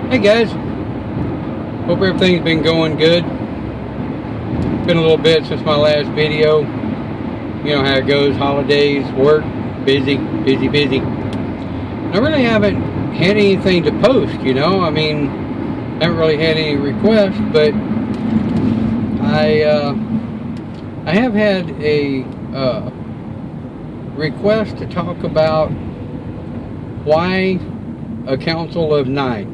Hey guys, hope everything's been going good. Been a little bit since my last video. You know how it goes, holidays, work, busy, busy, busy. I really haven't had anything to post, I mean, haven't really had any requests, but I have had a request to talk about why a council of 9.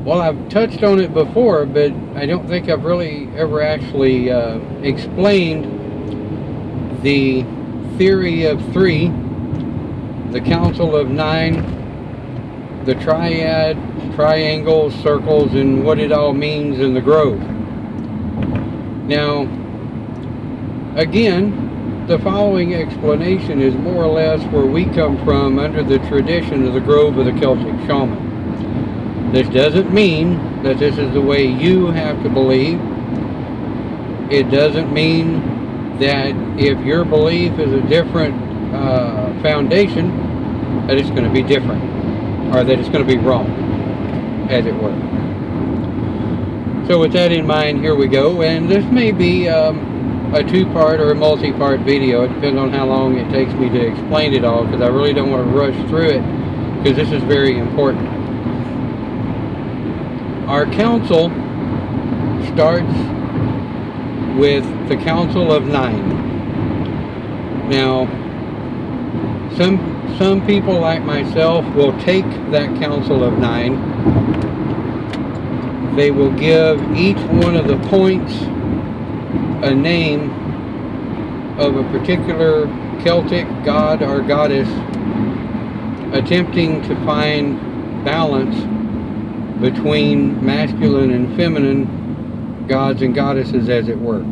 Well, I've touched on it before, but I don't think I've really ever actually explained the theory of 3, the council of 9, the triad, triangles, circles, and what it all means in the Grove. Now, again, the following explanation is more or less where we come from under the tradition of the Grove of the Celtic Shaman. This doesn't mean that this is the way you have to believe. It doesn't mean that if your belief is a different foundation, that it's going to be different, or that it's going to be wrong, as it were. So with that in mind, here we go. And this may be a 2-part or a multi-part video. It depends on how long it takes me to explain it all, because I really don't want to rush through it, because this is very important. Our council starts with the Council of 9. Now, some people like myself will take that Council of 9. They will give each one of the points a name of a particular Celtic god or goddess, attempting to find balance between masculine and feminine gods and goddesses, as it were.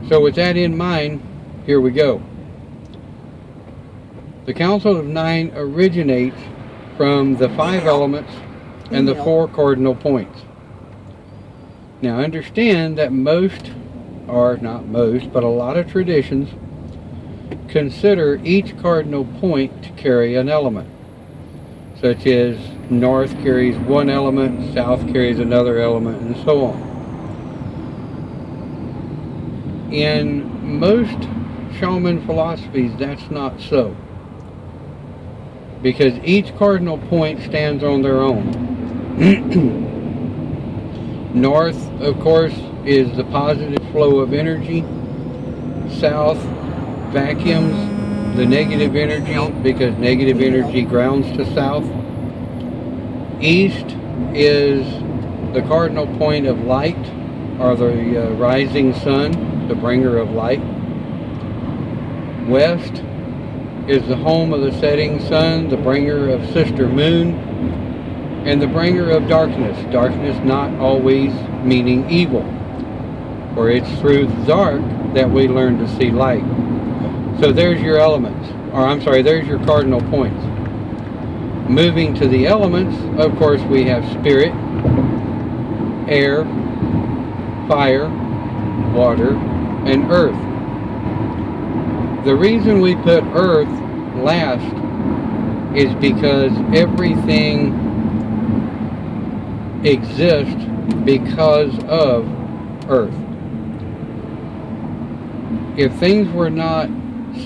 So with that in mind, here we go. The Council of 9 originates from the 5 elements and the 4 cardinal points. Now understand that most, or not most, but a lot of traditions consider each cardinal point to carry an element, such as north carries one element, south carries another element, and so on. In most shaman philosophies, that's not so, because each cardinal point stands on their own. North, of course, is the positive flow of energy. South vacuums the negative energy, because negative energy grounds to south. East is the cardinal point of light, or the rising sun, the bringer of light. West is the home of the setting sun, the bringer of sister moon, and the bringer of darkness. Darkness not always meaning evil, for it's through the dark that we learn to see light. So there's your elements, there's your cardinal points. Moving to the elements, of course, we have spirit, air, fire, water, and earth. The reason we put earth last is because everything exists because of earth. If things were not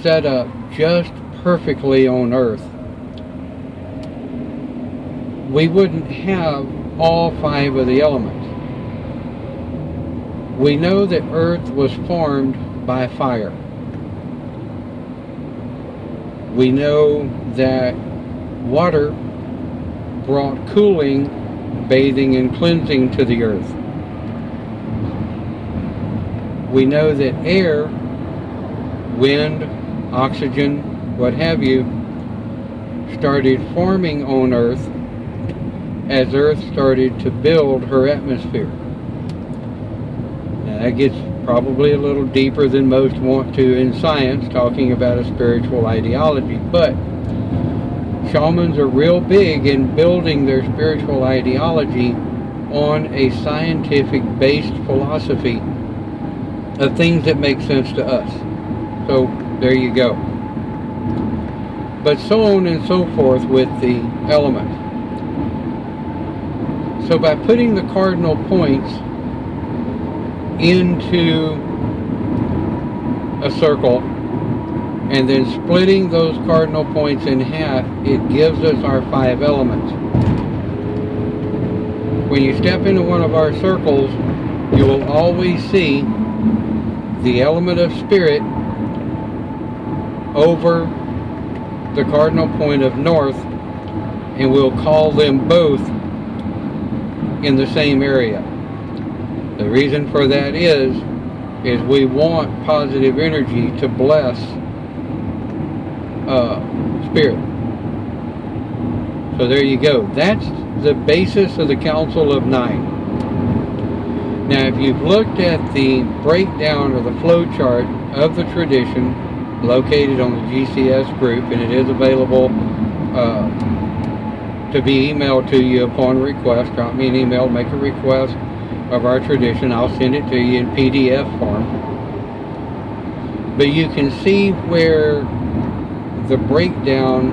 set up just perfectly on earth, we wouldn't have all 5 of the elements. We know that earth was formed by fire. We know that water brought cooling, bathing, and cleansing to the earth. We know that air, wind, oxygen, what have you, started forming on earth as earth started to build her atmosphere. Now that gets probably a little deeper than most want to in science, talking about a spiritual ideology, but shamans are real big in building their spiritual ideology on a scientific based philosophy of things that make sense to us. So there you go. But so on and so forth with the elements. So by putting the cardinal points into a circle and then splitting those cardinal points in half, it gives us our 5 elements. When you step into one of our circles, you will always see the element of spirit over the cardinal point of north, and we'll call them both in the same area. The reason for that is we want positive energy to bless spirit. So there you go. That's the basis of the Council of Nine. Now, if you've looked at the breakdown or the flow chart of the tradition located on the GCS group, and it is available to be emailed to you upon request, drop me an email, make a request of our tradition. I'll send it to you in PDF form. But you can see where the breakdown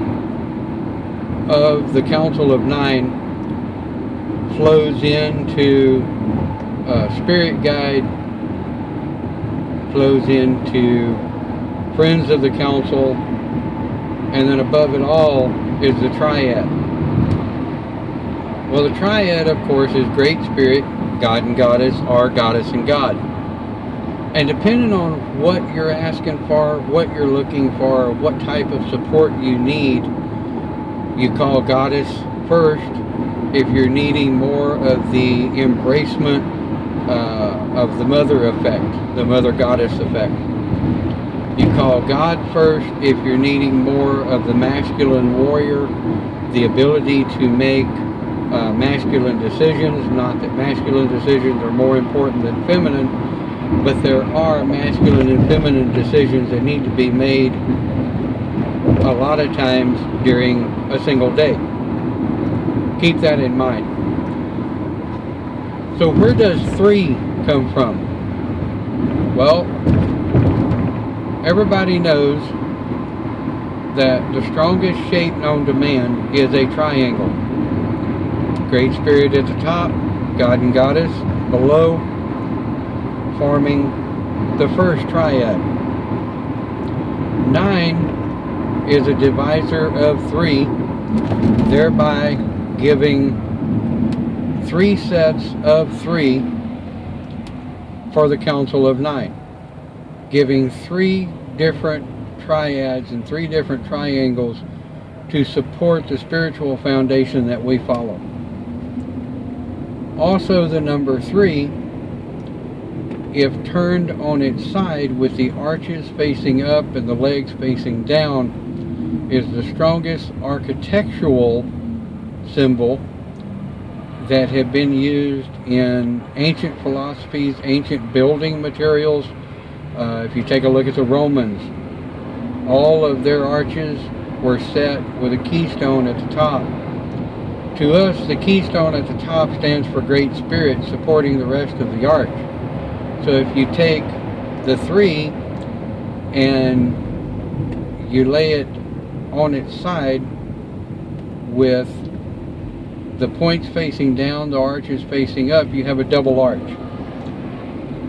of the Council of Nine flows into Spirit Guide, flows into Friends of the Council, and then above it all is the Triad. Well, the Triad, of course, is Great Spirit, God and Goddess, or Goddess and God. And depending on what you're asking for, what you're looking for, what type of support you need, you call Goddess first. If you're needing more of the embracement of the Mother effect, the Mother Goddess effect, you call God first. If you're needing more of the masculine warrior, the ability to make masculine decisions, not that masculine decisions are more important than feminine, but there are masculine and feminine decisions that need to be made a lot of times during a single day. Keep that in mind. So where does 3 come from? Well, everybody knows that the strongest shape known to man is a triangle. Great Spirit at the top, God and Goddess below, forming the first triad. 9 is a divisor of 3, thereby giving 3 sets of 3 for the Council of Nine, giving 3 different triads and 3 different triangles to support the spiritual foundation that we follow. Also, the number 3, if turned on its side with the arches facing up and the legs facing down, is the strongest architectural symbol that have been used in ancient philosophies, ancient building materials. If you take a look at the Romans, all of their arches were set with a keystone at the top. To us, the keystone at the top stands for Great Spirit supporting the rest of the arch. So if you take the 3 and you lay it on its side with the points facing down, the arches facing up, you have a double arch.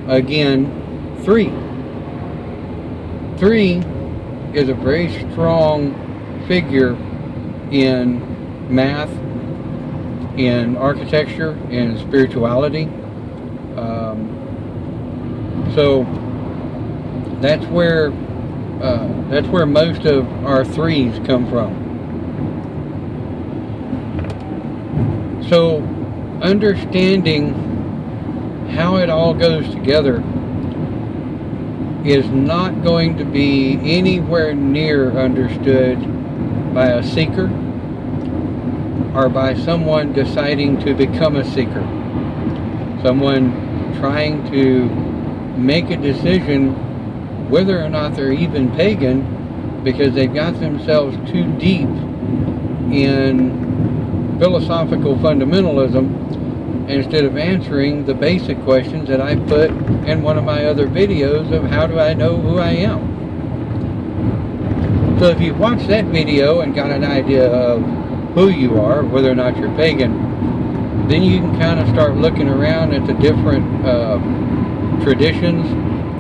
Again, 3. 3 is a very strong figure in math, in architecture, in spirituality. So that's where most of our 3s come from. So understanding how it all goes together is not going to be anywhere near understood by a seeker or by someone deciding to become a seeker. Someone trying to make a decision whether or not they're even pagan because they've got themselves too deep in philosophical fundamentalism instead of answering the basic questions that I put in one of my other videos of how do I know who I am. So if you've watched that video and got an idea of who you are, whether or not you're pagan, then you can kind of start looking around at the different traditions,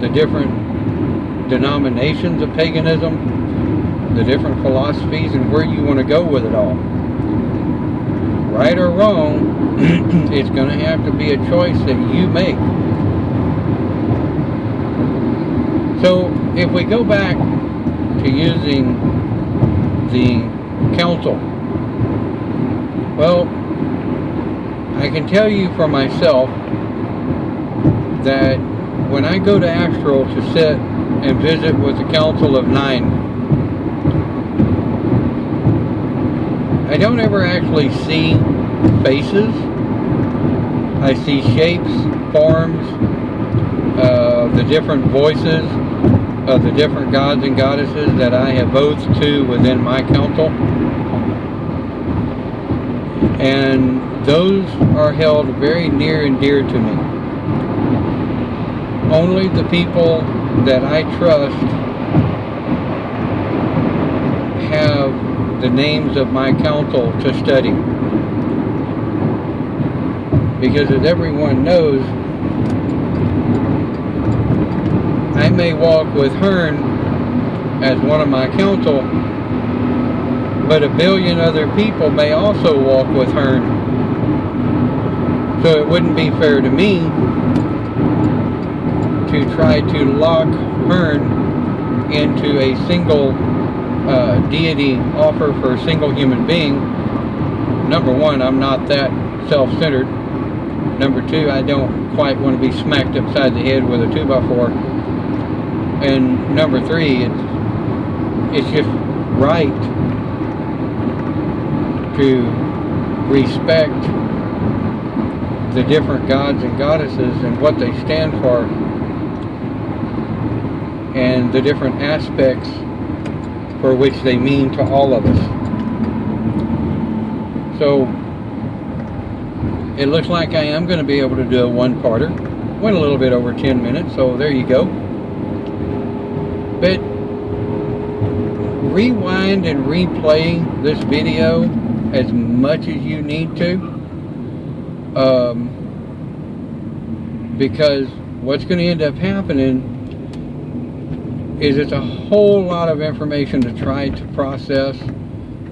the different denominations of paganism, the different philosophies, and where you want to go with it all. Right or wrong, it's going to have to be a choice that you make. So if we go back to using the council, well, I can tell you for myself that when I go to Astral to sit and visit with the Council of Nine, I don't ever actually see faces. I see shapes, forms, the different voices of the different gods and goddesses that I have oathed to within my council. And those are held very near and dear to me. Only the people that I trust have the names of my council to study. Because as everyone knows, I may walk with Hearn as one of my council, but a billion other people may also walk with Hearn. So it wouldn't be fair to me to try to lock Hearn into a single deity offer for a single human being. Number one, I'm not that self-centered. Number two, I don't quite want to be smacked upside the head with a 2x4. And number three, it's just right to respect the different gods and goddesses and what they stand for, and the different aspects for which they mean to all of us. So it looks like I am going to be able to do a one-parter. Went a little bit over 10 minutes, so there you go. But rewind and replay this video as much as you need to, because what's going to end up happening is it's a whole lot of information to try to process.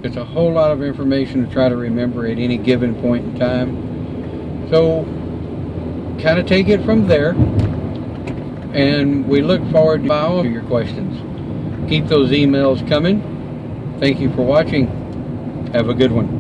It's a whole lot of information to try to remember at any given point in time. So kind of take it from there, and we look forward to all of your questions. Keep those emails coming. Thank you for watching. Have a good one.